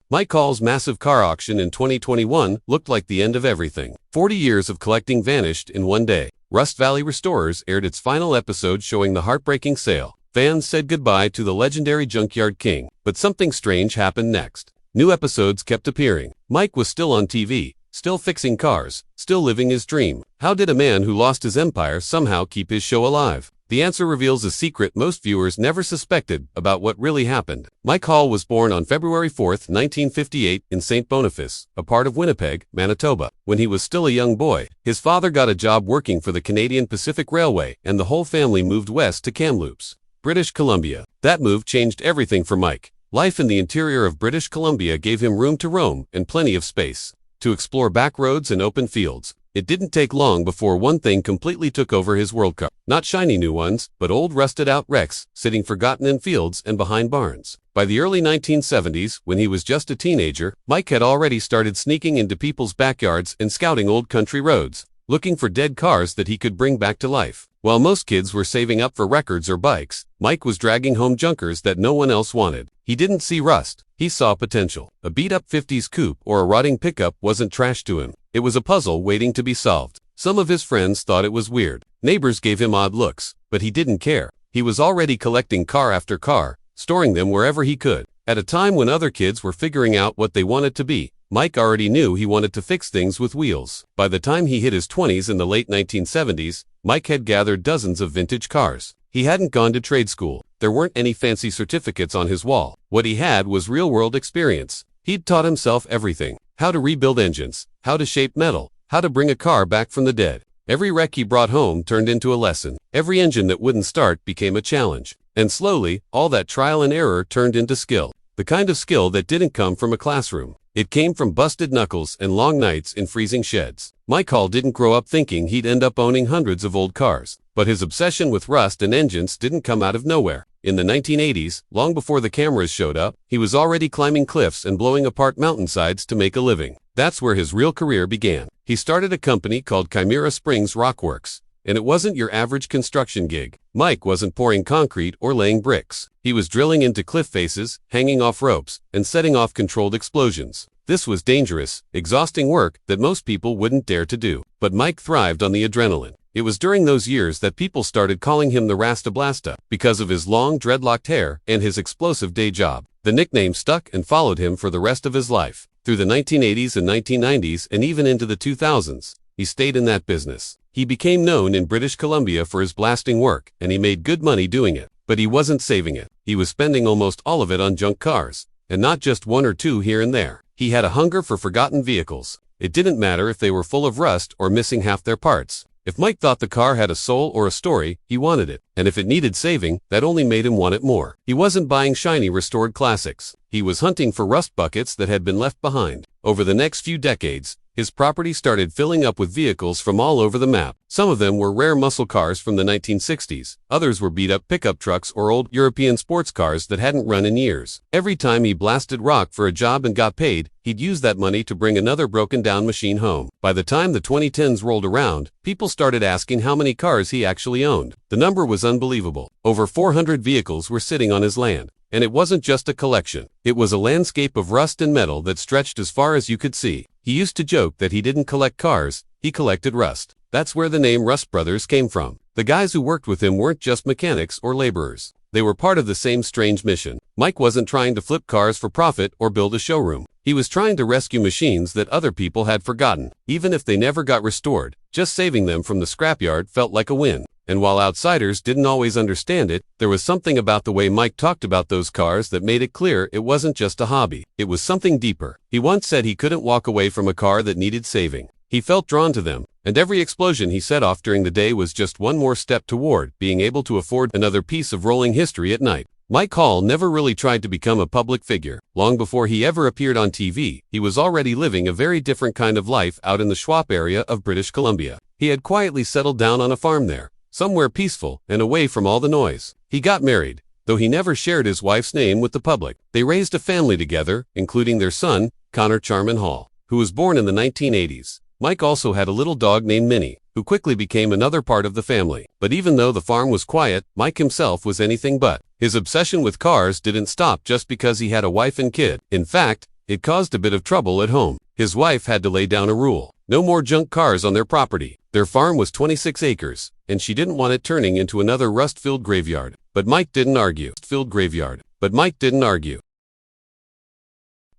Mike Hall's massive car auction in 2021 looked like the end of everything. 40 years of collecting vanished in one day. Rust Valley Restorers aired its final episode showing the heartbreaking sale. Fans said goodbye to the legendary junkyard king, but something strange happened next. New episodes kept appearing. Mike was still on TV, still fixing cars, still living his dream. How did a man who lost his empire somehow keep his show alive? The answer reveals a secret most viewers never suspected about what really happened. Mike Hall was born on February 4, 1958 in St. Boniface, a part of Winnipeg, Manitoba. When he was still a young boy, his father got a job working for the Canadian Pacific Railway and the whole family moved west to Kamloops, British Columbia. That move changed everything for Mike. Life in the interior of British Columbia gave him room to roam and plenty of space to explore back roads and open fields. It didn't take long before one thing completely took over his world car. Not shiny new ones, but old rusted-out wrecks, sitting forgotten in fields and behind barns. By the early 1970s, when he was just a teenager, Mike had already started sneaking into people's backyards and scouting old country roads, looking for dead cars that he could bring back to life. While most kids were saving up for records or bikes, Mike was dragging home junkers that no one else wanted. He didn't see rust. He saw potential. A beat-up 50s coupe or a rotting pickup wasn't trash to him. It was a puzzle waiting to be solved. Some of his friends thought it was weird. Neighbors gave him odd looks, but he didn't care. He was already collecting car after car, storing them wherever he could. At a time when other kids were figuring out what they wanted to be, Mike already knew he wanted to fix things with wheels. By the time he hit his 20s in the late 1970s, Mike had gathered dozens of vintage cars. He hadn't gone to trade school. There weren't any fancy certificates on his wall. What he had was real-world experience. He'd taught himself everything: how to rebuild engines, how to shape metal, how to bring a car back from the dead. Every wreck he brought home turned into a lesson. Every engine that wouldn't start became a challenge. And slowly, all that trial and error turned into skill. The kind of skill that didn't come from a classroom. It came from busted knuckles and long nights in freezing sheds. Mike Hall didn't grow up thinking he'd end up owning hundreds of old cars. But his obsession with rust and engines didn't come out of nowhere. In the 1980s, long before the cameras showed up, he was already climbing cliffs and blowing apart mountainsides to make a living. That's where his real career began. He started a company called Chimera Springs Rockworks. And it wasn't your average construction gig. Mike wasn't pouring concrete or laying bricks. He was drilling into cliff faces, hanging off ropes, and setting off controlled explosions. This was dangerous, exhausting work that most people wouldn't dare to do. But Mike thrived on the adrenaline. It was during those years that people started calling him the Rasta Blasta because of his long dreadlocked hair and his explosive day job. The nickname stuck and followed him for the rest of his life. Through the 1980s and 1990s and even into the 2000s, he stayed in that business. He became known in British Columbia for his blasting work, and he made good money doing it. But he wasn't saving it. He was spending almost all of it on junk cars, and not just one or two here and there. He had a hunger for forgotten vehicles. It didn't matter if they were full of rust or missing half their parts. If Mike thought the car had a soul or a story, he wanted it. And if it needed saving, that only made him want it more. He wasn't buying shiny restored classics. He was hunting for rust buckets that had been left behind. Over the next few decades, his property started filling up with vehicles from all over the map. Some of them were rare muscle cars from the 1960s. Others were beat-up pickup trucks or old European sports cars that hadn't run in years. Every time he blasted rock for a job and got paid, he'd use that money to bring another broken-down machine home. By the time the 2010s rolled around, people started asking how many cars he actually owned. The number was unbelievable. Over 400 vehicles were sitting on his land. And it wasn't just a collection. It was a landscape of rust and metal that stretched as far as you could see. He used to joke that he didn't collect cars, he collected rust. That's where the name Rust Brothers came from. The guys who worked with him weren't just mechanics or laborers. They were part of the same strange mission. Mike wasn't trying to flip cars for profit or build a showroom. He was trying to rescue machines that other people had forgotten. Even if they never got restored, just saving them from the scrapyard felt like a win. And while outsiders didn't always understand it, there was something about the way Mike talked about those cars that made it clear it wasn't just a hobby. It was something deeper. He once said he couldn't walk away from a car that needed saving. He felt drawn to them, and every explosion he set off during the day was just one more step toward being able to afford another piece of rolling history at night. Mike Hall never really tried to become a public figure. Long before he ever appeared on TV, he was already living a very different kind of life out in the Schwab area of British Columbia. He had quietly settled down on a farm there, somewhere peaceful and away from all the noise. He got married, though he never shared his wife's name with the public. They raised a family together, including their son, Connor Charman Hall, who was born in the 1980s. Mike also had a little dog named Minnie, who quickly became another part of the family. But even though the farm was quiet, Mike himself was anything but. His obsession with cars didn't stop just because he had a wife and kid. In fact, It caused a bit of trouble at home. His wife had to lay down a rule. No more junk cars on their property. Their farm was 26 acres, and she didn't want it turning into another rust-filled graveyard. But Mike didn't argue.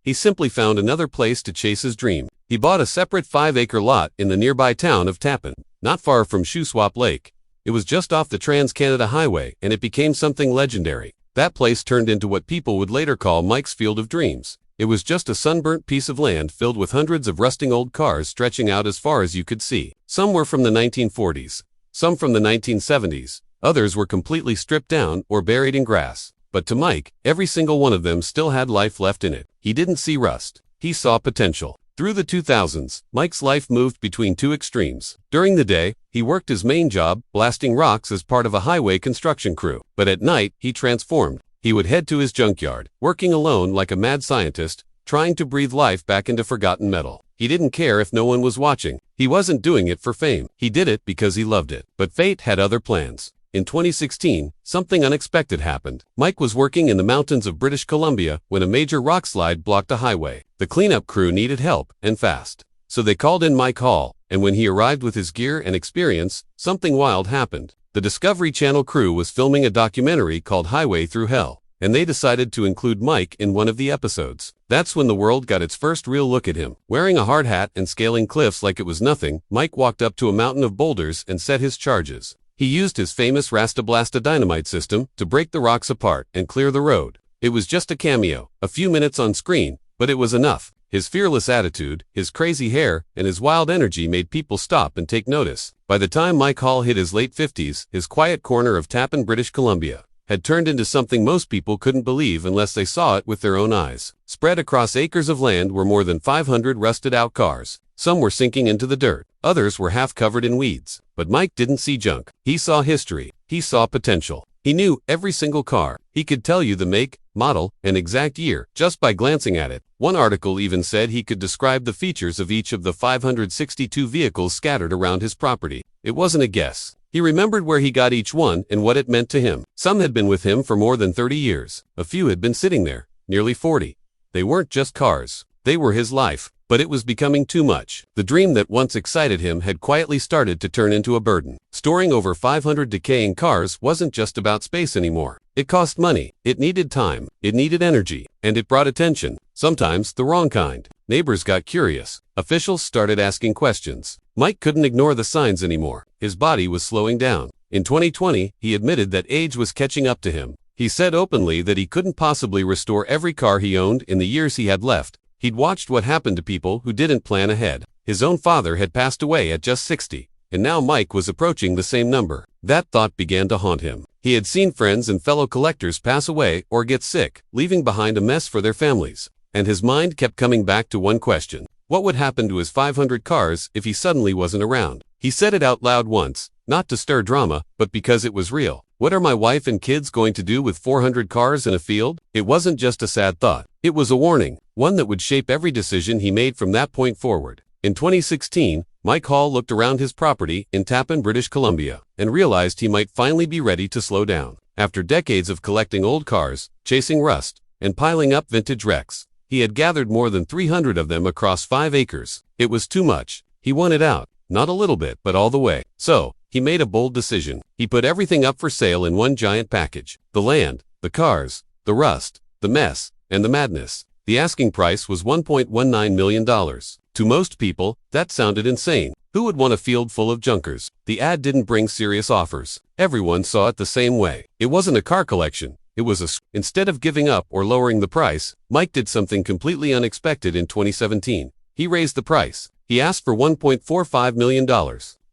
He simply found another place to chase his dream. He bought a separate 5-acre lot in the nearby town of Tappan, not far from Shuswap Lake. It was just off the Trans-Canada Highway, and it became something legendary. That place turned into what people would later call Mike's Field of Dreams. It was just a sunburnt piece of land filled with hundreds of rusting old cars stretching out as far as you could see. Some were from the 1940s, some from the 1970s, others were completely stripped down or buried in grass. But to Mike, every single one of them still had life left in it. He didn't see rust. He saw potential. Through the 2000s, Mike's life moved between two extremes. During the day, he worked his main job, blasting rocks as part of a highway construction crew. But at night, he transformed. He would head to his junkyard, working alone like a mad scientist, trying to breathe life back into forgotten metal. He didn't care if no one was watching. He wasn't doing it for fame. He did it because he loved it. But fate had other plans. In 2016, something unexpected happened. Mike was working in the mountains of British Columbia when a major rock slide blocked a highway. The cleanup crew needed help, and fast. So they called in Mike Hall, and when he arrived with his gear and experience, something wild happened. The Discovery Channel crew was filming a documentary called Highway Through Hell, and they decided to include Mike in one of the episodes. That's when the world got its first real look at him. Wearing a hard hat and scaling cliffs like it was nothing, Mike walked up to a mountain of boulders and set his charges. He used his famous rasta dynamite system to break the rocks apart and clear the road. It was just a cameo, a few minutes on screen, but it was enough. His fearless attitude, his crazy hair, and his wild energy made people stop and take notice. By the time Mike Hall hit his late 50s, his quiet corner of Tappan, British Columbia, had turned into something most people couldn't believe unless they saw it with their own eyes. Spread across acres of land were more than 500 rusted-out cars. Some were sinking into the dirt. Others were half covered in weeds. But Mike didn't see junk. He saw history. He saw potential. He knew every single car. He could tell you the make, model, and exact year just by glancing at it. One article even said he could describe the features of each of the 562 vehicles scattered around his property. It wasn't a guess. He remembered where he got each one and what it meant to him. Some had been with him for more than 30 years. A few had been sitting there, nearly 40. They weren't just cars. They were his life. But it was becoming too much. The dream that once excited him had quietly started to turn into a burden. Storing over 500 decaying cars wasn't just about space anymore. It cost money, it needed time, it needed energy, and it brought attention, sometimes the wrong kind. Neighbors got curious. Officials started asking questions. Mike couldn't ignore the signs anymore. His body was slowing down. In 2020, he admitted that age was catching up to him. He said openly that he couldn't possibly restore every car he owned in the years he had left. He'd watched what happened to people who didn't plan ahead. His own father had passed away at just 60, and now Mike was approaching the same number. That thought began to haunt him. He had seen friends and fellow collectors pass away or get sick, leaving behind a mess for their families. And his mind kept coming back to one question. What would happen to his 500 cars if he suddenly wasn't around? He said it out loud once, not to stir drama, but because it was real. What are my wife and kids going to do with 400 cars in a field? It wasn't just a sad thought. It was a warning, one that would shape every decision he made from that point forward. In 2016, Mike Hall looked around his property in Tappan, British Columbia, and realized he might finally be ready to slow down. After decades of collecting old cars, chasing rust, and piling up vintage wrecks, he had gathered more than 300 of them across 5 acres. It was too much. He wanted out, not a little bit, but all the way. So, he made a bold decision. He put everything up for sale in one giant package. The land, the cars, the rust, the mess, and the madness. The asking price was $1.19 million. To most people, that sounded insane. Who would want a field full of junkers? The ad didn't bring serious offers. Everyone saw it the same way. It wasn't a car collection. It was Instead of giving up or lowering the price, Mike did something completely unexpected in 2017. He raised the price. He asked for $1.45 million.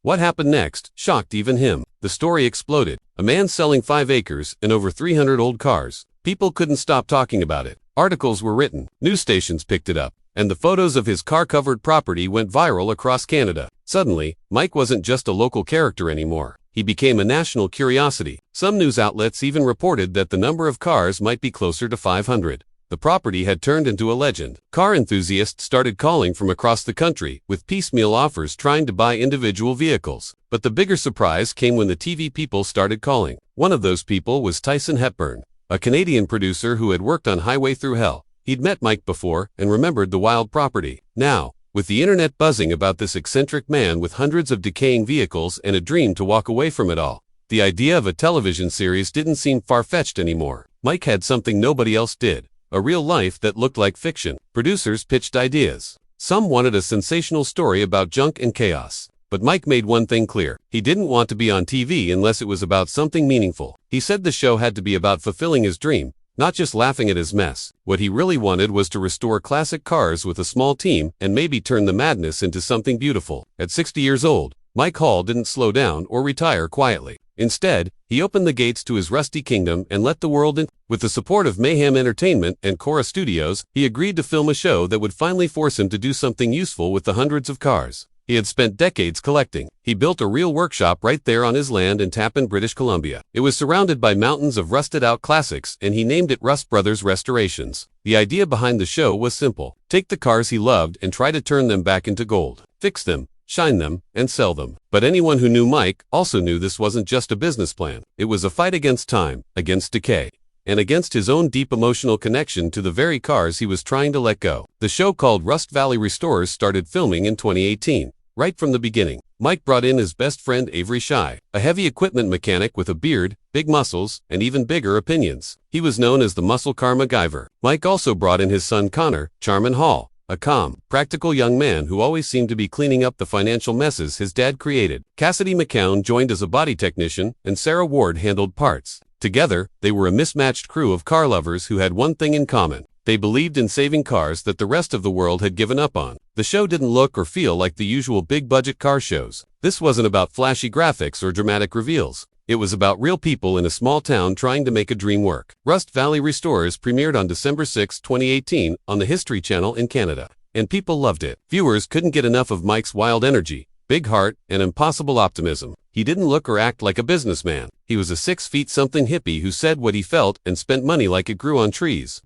What happened next shocked even him. The story exploded. A man selling 5 acres and over 300 old cars. People couldn't stop talking about it. Articles were written, news stations picked it up, and the photos of his car-covered property went viral across Canada. Suddenly, Mike wasn't just a local character anymore. He became a national curiosity. Some news outlets even reported that the number of cars might be closer to 500. The property had turned into a legend. Car enthusiasts started calling from across the country, with piecemeal offers trying to buy individual vehicles. But the bigger surprise came when the TV people started calling. One of those people was Tyson Hepburn, a Canadian producer who had worked on Highway Through Hell. He'd met Mike before and remembered the wild property. Now, with the internet buzzing about this eccentric man with hundreds of decaying vehicles and a dream to walk away from it all, the idea of a television series didn't seem far-fetched anymore. Mike had something nobody else did, a real life that looked like fiction. Producers pitched ideas. Some wanted a sensational story about junk and chaos. But Mike made one thing clear. He didn't want to be on TV unless it was about something meaningful. He said the show had to be about fulfilling his dream, not just laughing at his mess. What he really wanted was to restore classic cars with a small team and maybe turn the madness into something beautiful. At 60 years old, Mike Hall didn't slow down or retire quietly. Instead, he opened the gates to his rusty kingdom and let the world in. With the support of Mayhem Entertainment and Cora Studios, he agreed to film a show that would finally force him to do something useful with the hundreds of cars he had spent decades collecting. He built a real workshop right there on his land in Tappan, British Columbia. It was surrounded by mountains of rusted-out classics, and he named it Rust Brothers Restorations. The idea behind the show was simple. Take the cars he loved and try to turn them back into gold. Fix them, shine them, and sell them. But anyone who knew Mike also knew this wasn't just a business plan. It was a fight against time, against decay, and against his own deep emotional connection to the very cars he was trying to let go. The show, called Rust Valley Restorers, started filming in 2018. Right from the beginning, Mike brought in his best friend Avery Shy, a heavy equipment mechanic with a beard, big muscles, and even bigger opinions. He was known as the Muscle Car MacGyver. Mike also brought in his son Connor, Charmin Hall, a calm, practical young man who always seemed to be cleaning up the financial messes his dad created. Cassidy McCown joined as a body technician, and Sarah Ward handled parts. Together, they were a mismatched crew of car lovers who had one thing in common. They believed in saving cars that the rest of the world had given up on. The show didn't look or feel like the usual big-budget car shows. This wasn't about flashy graphics or dramatic reveals. It was about real people in a small town trying to make a dream work. Rust Valley Restorers premiered on December 6, 2018, on the History Channel in Canada, and people loved it. Viewers couldn't get enough of Mike's wild energy, big heart, and impossible optimism. He didn't look or act like a businessman. He was a 6-feet-something hippie who said what he felt and spent money like it grew on trees.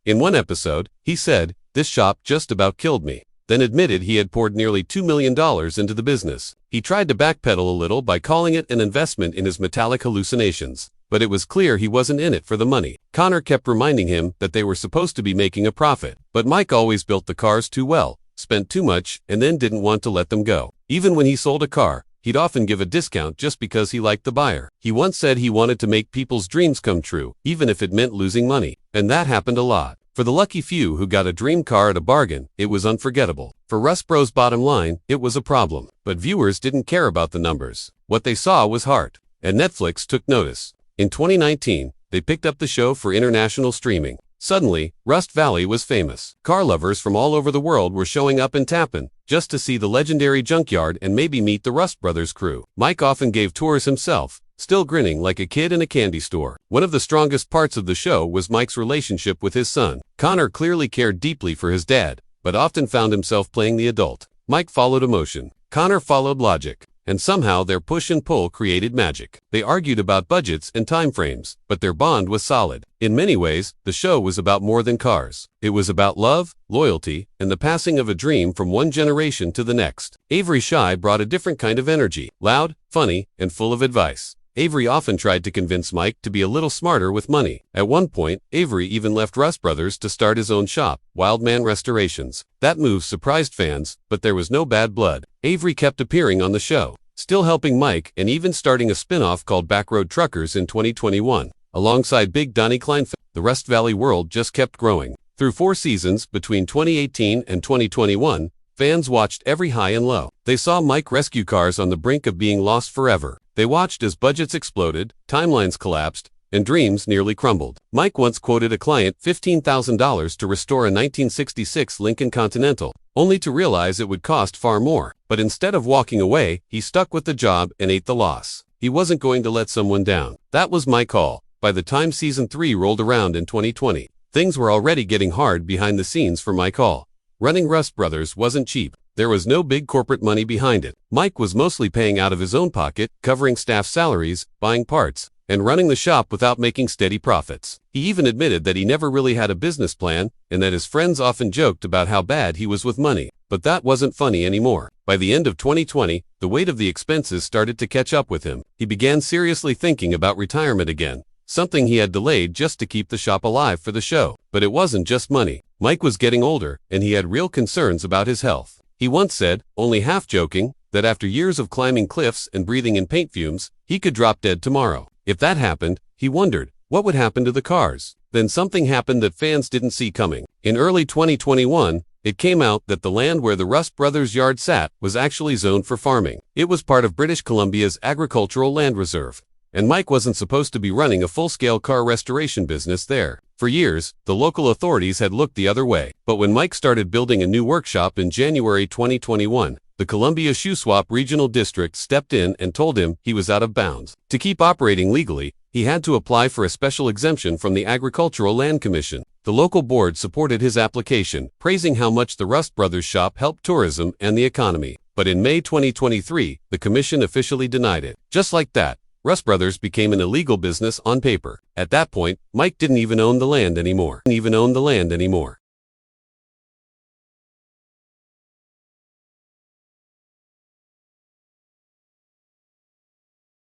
In one episode, he said, "This shop just about killed me," then admitted he had poured nearly $2 million into the business. He tried to backpedal a little by calling it an investment in his metallic hallucinations, but it was clear he wasn't in it for the money. Connor kept reminding him that they were supposed to be making a profit, but Mike always built the cars too well, spent too much, and then didn't want to let them go. Even when he sold a car, he'd often give a discount just because he liked the buyer. He once said he wanted to make people's dreams come true, even if it meant losing money. And that happened a lot. For the lucky few who got a dream car at a bargain, it was unforgettable. For Rust Bros' bottom line, it was a problem. But viewers didn't care about the numbers. What they saw was heart. And Netflix took notice. In 2019, they picked up the show for international streaming. Suddenly, Rust Valley was famous. Car lovers from all over the world were showing up in Tappan just to see the legendary junkyard and maybe meet the Rust Brothers crew. Mike often gave tours himself, still grinning like a kid in a candy store. One of the strongest parts of the show was Mike's relationship with his son. Connor clearly cared deeply for his dad, but often found himself playing the adult. Mike followed emotion. Connor followed logic. And somehow their push and pull created magic. They argued about budgets and timeframes, but their bond was solid. In many ways, the show was about more than cars. It was about love, loyalty, and the passing of a dream from one generation to the next. Avery Shy brought a different kind of energy, loud, funny, and full of advice. Avery often tried to convince Mike to be a little smarter with money. At one point, Avery even left Rust Brothers to start his own shop, Wildman Restorations. That move surprised fans, but there was no bad blood. Avery kept appearing on the show, still helping Mike, and even starting a spin-off called Backroad Truckers in 2021. Alongside Big Donnie Kleinfeld, the Rust Valley world just kept growing. Through 4 seasons, between 2018 and 2021, fans watched every high and low. They saw Mike rescue cars on the brink of being lost forever. They watched as budgets exploded, timelines collapsed, and dreams nearly crumbled. Mike once quoted a client $15,000 to restore a 1966 Lincoln Continental, only to realize it would cost far more. But instead of walking away, he stuck with the job and ate the loss. He wasn't going to let someone down. That was Mike Hall. By the time Season 3 rolled around in 2020, things were already getting hard behind the scenes for Mike Hall. Running Rust Brothers wasn't cheap. There was no big corporate money behind it. Mike was mostly paying out of his own pocket, covering staff salaries, buying parts, and running the shop without making steady profits. He even admitted that he never really had a business plan, and that his friends often joked about how bad he was with money. But that wasn't funny anymore. By the end of 2020, the weight of the expenses started to catch up with him. He began seriously thinking about retirement again. something he had delayed just to keep the shop alive for the show. But it wasn't just money. Mike was getting older, and he had real concerns about his health. He once said, only half joking, that after years of climbing cliffs and breathing in paint fumes, he could drop dead tomorrow. If that happened, he wondered, what would happen to the cars? Then something happened that fans didn't see coming. In early 2021, it came out that the land where the Rust brothers' yard sat was actually zoned for farming. It was part of British Columbia's agricultural land reserve, and Mike wasn't supposed to be running a full-scale car restoration business there. For years, the local authorities had looked the other way. But when Mike started building a new workshop in January 2021, the Columbia Shoe Swap Regional District stepped in and told him he was out of bounds. To keep operating legally, he had to apply for a special exemption from the Agricultural Land Commission. The local board supported his application, praising how much the Rust brothers shop helped tourism and the economy. But in May 2023, the commission officially denied it. Just like that, Rust brothers became an illegal business on paper. At that point, Mike didn't even own the land anymore.